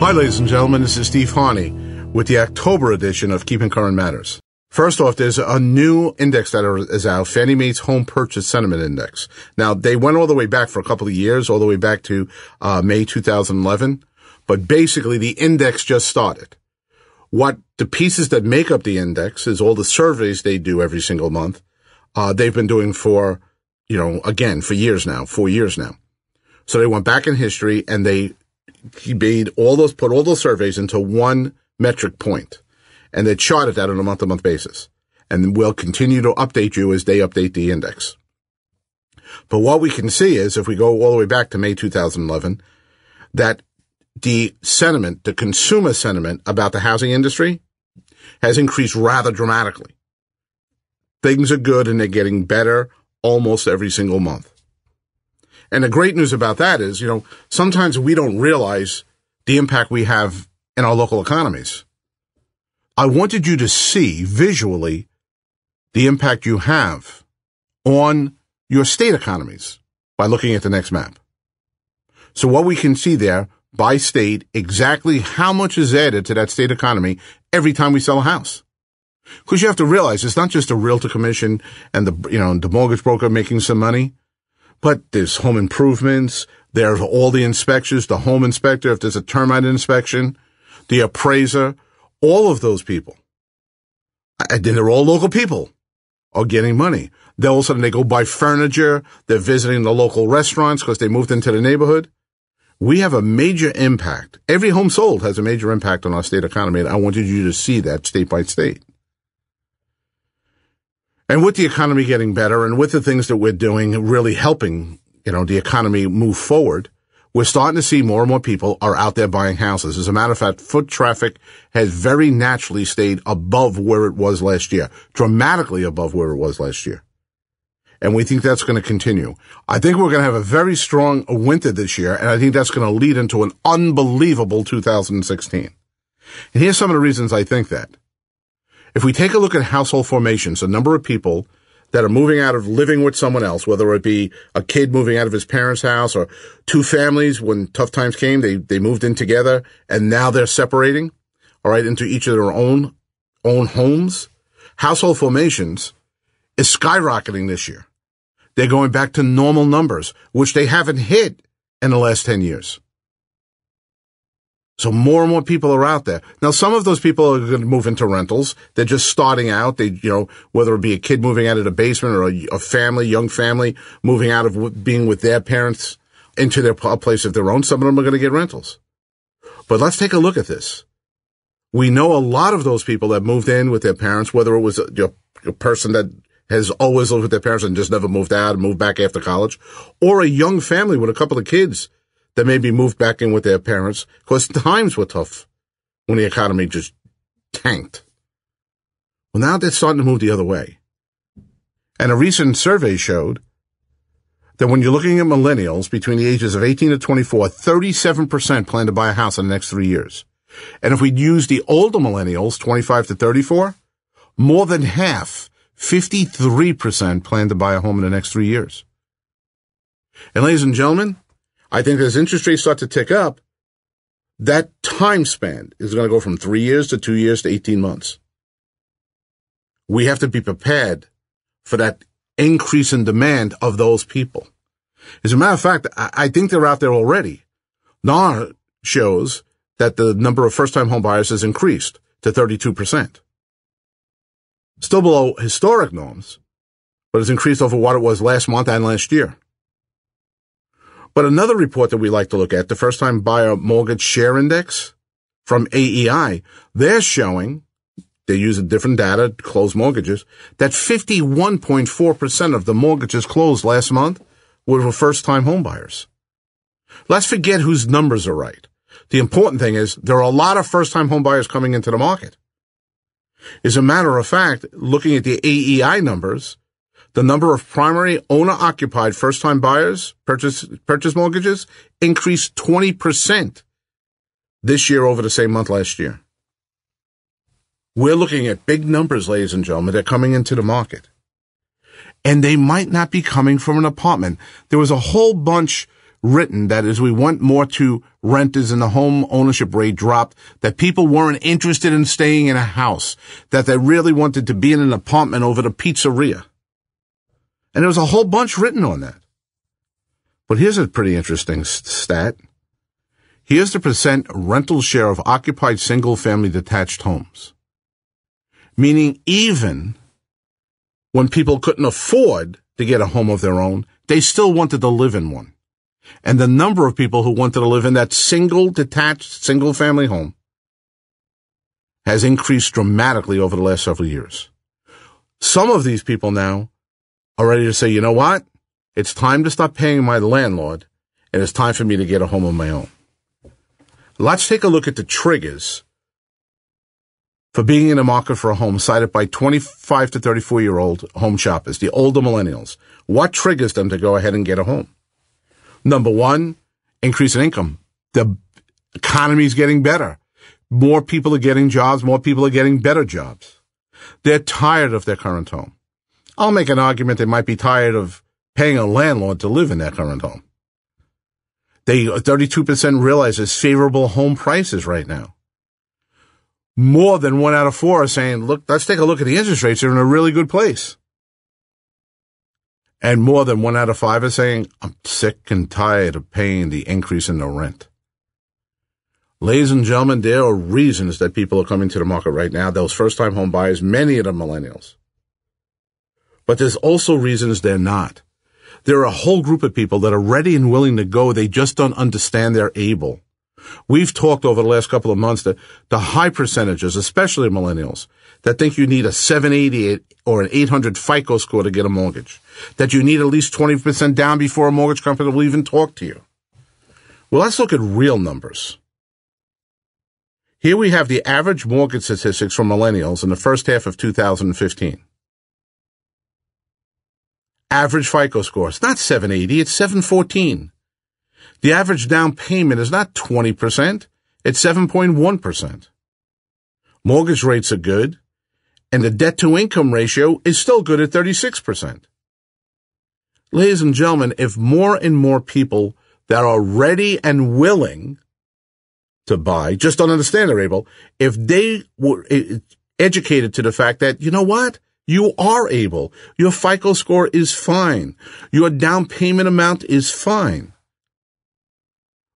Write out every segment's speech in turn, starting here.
Hi, ladies and gentlemen. This is Steve Harney with the October edition of Keeping Current Matters. First off, there's a new index that is out, Fannie Mae's Home Purchase Sentiment Index. Now, they went all the way back for a couple of years, all the way back to May 2011. But basically, the index just started. What the pieces that make up the index is all the surveys they do every single month. They've been doing for, again, for years now, 4 years now. So they went back in history and put all those surveys into one metric point, and they charted that on a month-to-month basis. And we'll continue to update you as they update the index. But what we can see is, if we go all the way back to May 2011, that the sentiment, the consumer sentiment about the housing industry has increased rather dramatically. Things are good and they're getting better almost every single month. And the great news about that is, sometimes we don't realize the impact we have in our local economies. I wanted you to see visually the impact you have on your state economies by looking at the next map. So what we can see there by state, exactly how much is added to that state economy every time we sell a house. Because you have to realize it's not just a realtor commission and the mortgage broker making some money. But there's home improvements, there's all the inspections, the home inspector, if there's a termite inspection, the appraiser, all of those people. And then they're all local people are getting money. Then all of a sudden they go buy furniture, they're visiting the local restaurants because they moved into the neighborhood. We have a major impact. Every home sold has a major impact on our state economy, and I wanted you to see that state by state. And with the economy getting better and with the things that we're doing really helping, the economy move forward, we're starting to see more and more people are out there buying houses. As a matter of fact, foot traffic has very naturally stayed above where it was last year, dramatically above where it was last year. And we think that's going to continue. I think we're going to have a very strong winter this year, and I think that's going to lead into an unbelievable 2016. And here's some of the reasons I think that. If we take a look at household formations, the number of people that are moving out of living with someone else, whether it be a kid moving out of his parents' house or two families, when tough times came, they moved in together and now they're separating, all right, into each of their own homes. Household formations is skyrocketing this year. They're going back to normal numbers, which they haven't hit in the last 10 years. So more and more people are out there. Now, some of those people are going to move into rentals. They're just starting out. Whether it be a kid moving out of the basement or a young family moving out of being with their parents into a place of their own. Some of them are going to get rentals. But let's take a look at this. We know a lot of those people that moved in with their parents, whether it was a person that has always lived with their parents and just never moved out and moved back after college, or a young family with a couple of kids that maybe moved back in with their parents because times were tough when the economy just tanked. Well, now they're starting to move the other way. And a recent survey showed that when you're looking at millennials between the ages of 18 to 24, 37% plan to buy a house in the next 3 years. And if we use the older millennials, 25 to 34, more than half, 53% plan to buy a home in the next 3 years. And ladies and gentlemen, I think as interest rates start to tick up, that time span is going to go from 3 years to 2 years to 18 months. We have to be prepared for that increase in demand of those people. As a matter of fact, I think they're out there already. NAR shows that the number of first-time home buyers has increased to 32%. Still below historic norms, but it's increased over what it was last month and last year. But another report that we like to look at, the First-Time Buyer Mortgage Share Index from AEI, they're showing, they use a different data, closed mortgages, that 51.4% of the mortgages closed last month were for first-time home buyers. Let's forget whose numbers are right. The important thing is there are a lot of first-time home buyers coming into the market. As a matter of fact, looking at the AEI numbers, the number of primary owner-occupied first-time buyers, purchase mortgages, increased 20% this year over the same month last year. We're looking at big numbers, ladies and gentlemen. They're coming into the market. And they might not be coming from an apartment. There was a whole bunch written that as we went more to renters and the home ownership rate dropped, that people weren't interested in staying in a house, that they really wanted to be in an apartment over the pizzeria. And there was a whole bunch written on that. But here's a pretty interesting stat. Here's the percent rental share of occupied single-family detached homes. Meaning even when people couldn't afford to get a home of their own, they still wanted to live in one. And the number of people who wanted to live in that single detached single-family home has increased dramatically over the last several years. Some of these people now are ready to say, you know what? It's time to stop paying my landlord, and it's time for me to get a home of my own. Let's take a look at the triggers for being in the market for a home cited by 25 to 34-year-old home shoppers, the older millennials. What triggers them to go ahead and get a home? Number one, increase in income. The economy is getting better. More people are getting jobs. More people are getting better jobs. They're tired of their current home. I'll make an argument they might be tired of paying a landlord to live in their current home. 32% realize there's favorable home prices right now. More than 1 out of 4 are saying, look, let's take a look at the interest rates. They're in a really good place. And more than 1 out of 5 are saying, I'm sick and tired of paying the increase in the rent. Ladies and gentlemen, there are reasons that people are coming to the market right now, those first-time home buyers, many of them millennials. But there's also reasons they're not. There are a whole group of people that are ready and willing to go. They just don't understand they're able. We've talked over the last couple of months that the high percentages, especially millennials, that think you need a 780 or an 800 FICO score to get a mortgage, that you need at least 20% down before a mortgage company will even talk to you. Well, let's look at real numbers. Here we have the average mortgage statistics for millennials in the first half of 2015. Average FICO score, it's not 780, it's 714. The average down payment is not 20%, it's 7.1%. Mortgage rates are good, and the debt-to-income ratio is still good at 36%. Ladies and gentlemen, if more and more people that are ready and willing to buy, just don't understand they're able, if they were educated to the fact that, you know what? You are able. Your FICO score is fine. Your down payment amount is fine.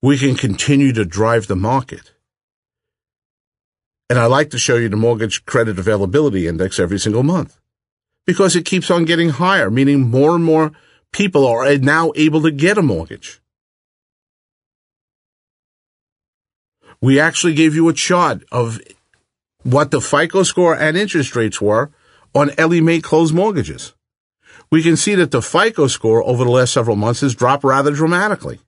We can continue to drive the market. And I like to show you the Mortgage Credit Availability Index every single month because it keeps on getting higher, meaning more and more people are now able to get a mortgage. We actually gave you a chart of what the FICO score and interest rates were on Ellie Mae closed mortgages. We can see that the FICO score over the last several months has dropped rather dramatically.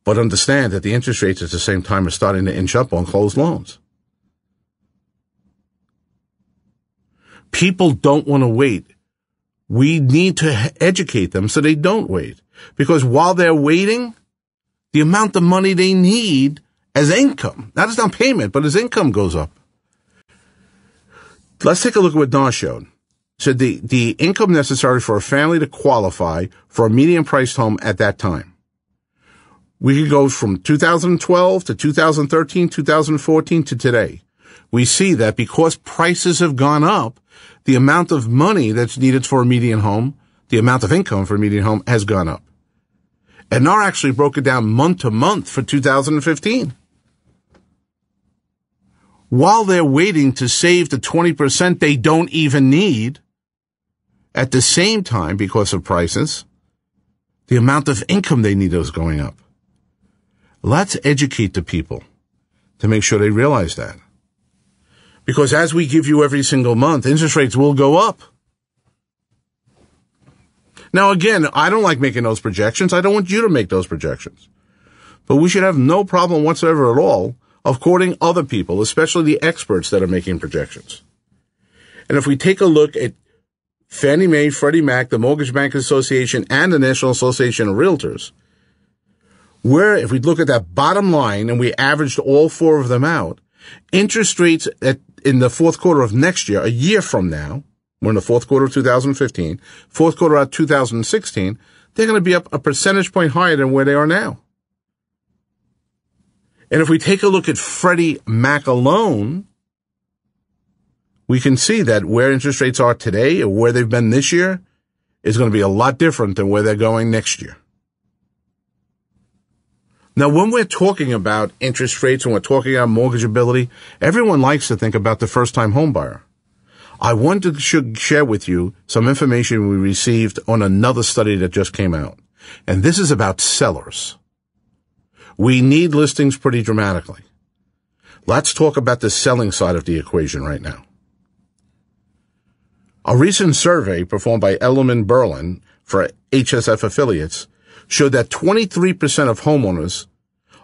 But understand that the interest rates at the same time are starting to inch up on closed loans. People don't want to wait. We need to educate them so they don't wait. Because while they're waiting, the amount of money they need as income, not as down payment, but as income goes up. Let's take a look at what Don showed. So the income necessary for a family to qualify for a median-priced home at that time. We could go from 2012 to 2013, 2014 to today. We see that because prices have gone up, the amount of money that's needed for a median home, the amount of income for a median home has gone up. And NAR actually broke it down month to month for 2015. While they're waiting to save the 20% they don't even need, at the same time, because of prices, the amount of income they need is going up. Let's educate the people to make sure they realize that. Because as we give you every single month, interest rates will go up. Now, again, I don't like making those projections. I don't want you to make those projections. But we should have no problem whatsoever at all of quoting other people, especially the experts that are making projections. And if we take a look at Fannie Mae, Freddie Mac, the Mortgage Bankers Association, and the National Association of Realtors, where if we look at that bottom line and we averaged all four of them out, interest rates in the fourth quarter of next year, a year from now, we're in the fourth quarter of 2015, fourth quarter of 2016, they're going to be up a percentage point higher than where they are now. And if we take a look at Freddie Mac alone, we can see that where interest rates are today or where they've been this year is going to be a lot different than where they're going next year. Now, when we're talking about interest rates and we're talking about mortgageability, everyone likes to think about the first-time home buyer. I wanted to share with you some information we received on another study that just came out. And this is about sellers. We need listings pretty dramatically. Let's talk about the selling side of the equation right now. A recent survey performed by Edelman Berlin for HSF affiliates showed that 23% of homeowners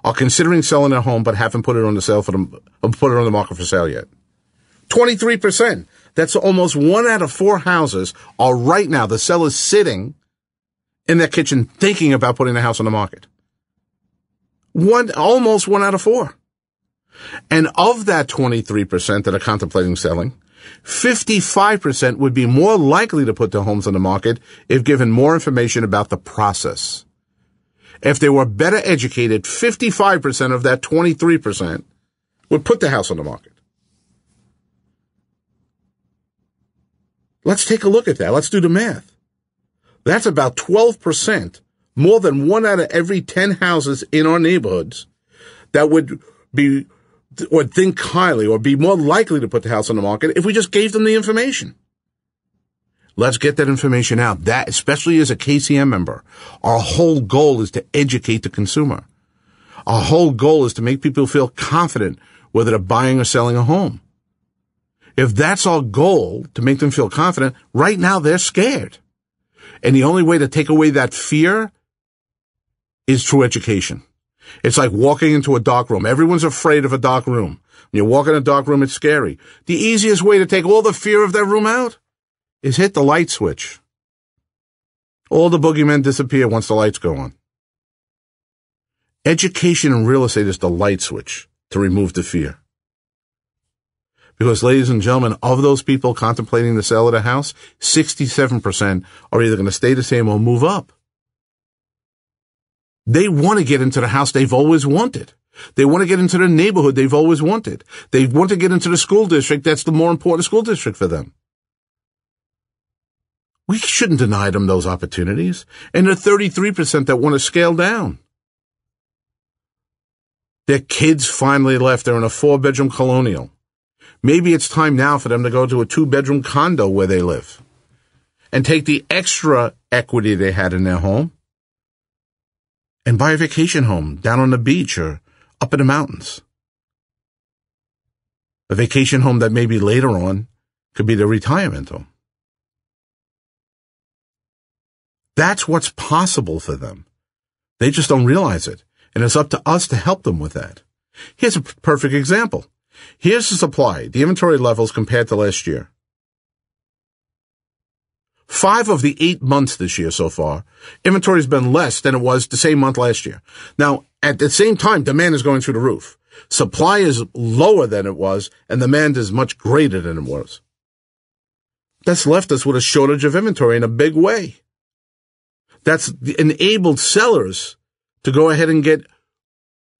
are considering selling their home but haven't put it on the market for sale yet. 23%. That's almost 1 out of 4 houses are right now, the seller's sitting in their kitchen thinking about putting the house on the market. Almost 1 out of 4. And of that 23% that are contemplating selling, 55% would be more likely to put their homes on the market if given more information about the process. If they were better educated, 55% of that 23% would put the house on the market. Let's take a look at that. Let's do the math. That's about 12%, more than 1 out of every 10 houses in our neighborhoods that would think highly or be more likely to put the house on the market if we just gave them the information. Let's get that information out. That, especially as a KCM member, our whole goal is to educate the consumer. Our whole goal is to make people feel confident whether they're buying or selling a home. If that's our goal, to make them feel confident, right now they're scared. And the only way to take away that fear is through education. It's like walking into a dark room. Everyone's afraid of a dark room. When you walk in a dark room, it's scary. The easiest way to take all the fear of that room out is hit the light switch. All the boogeymen disappear once the lights go on. Education in real estate is the light switch to remove the fear. Because, ladies and gentlemen, of those people contemplating the sale of the house, 67% are either going to stay the same or move up. They want to get into the house they've always wanted. They want to get into the neighborhood they've always wanted. They want to get into the school district that's the more important school district for them. We shouldn't deny them those opportunities. And the 33% that want to scale down. Their kids finally left. They're in a 4-bedroom colonial. Maybe it's time now for them to go to a 2-bedroom condo where they live and take the extra equity they had in their home and buy a vacation home down on the beach or up in the mountains. A vacation home that maybe later on could be their retirement home. That's what's possible for them. They just don't realize it. And it's up to us to help them with that. Here's a perfect example. Here's the supply, the inventory levels compared to last year. 5 of the 8 months this year so far, inventory has been less than it was the same month last year. Now, at the same time, demand is going through the roof. Supply is lower than it was, and demand is much greater than it was. That's left us with a shortage of inventory in a big way. That's enabled sellers to go ahead and get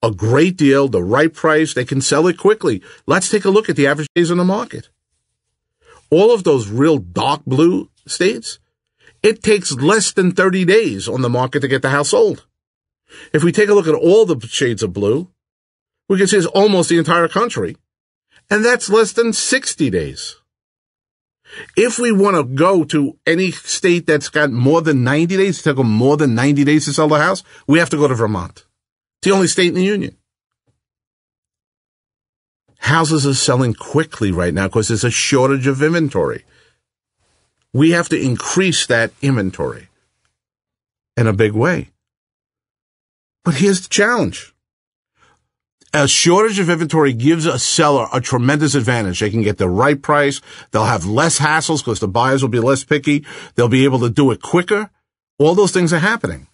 a great deal, the right price. They can sell it quickly. Let's take a look at the average days on the market. All of those real dark blue states, it takes less than 30 days on the market to get the house sold. If we take a look at all the shades of blue, we can see it's almost the entire country, and that's less than 60 days. If we want to go to any state that's got more than 90 days, to take them more than 90 days to sell the house, we have to go to Vermont. It's the only state in the union. Houses are selling quickly right now because there's a shortage of inventory. We have to increase that inventory in a big way. But here's the challenge. A shortage of inventory gives a seller a tremendous advantage. They can get the right price. They'll have less hassles because the buyers will be less picky. They'll be able to do it quicker. All those things are happening.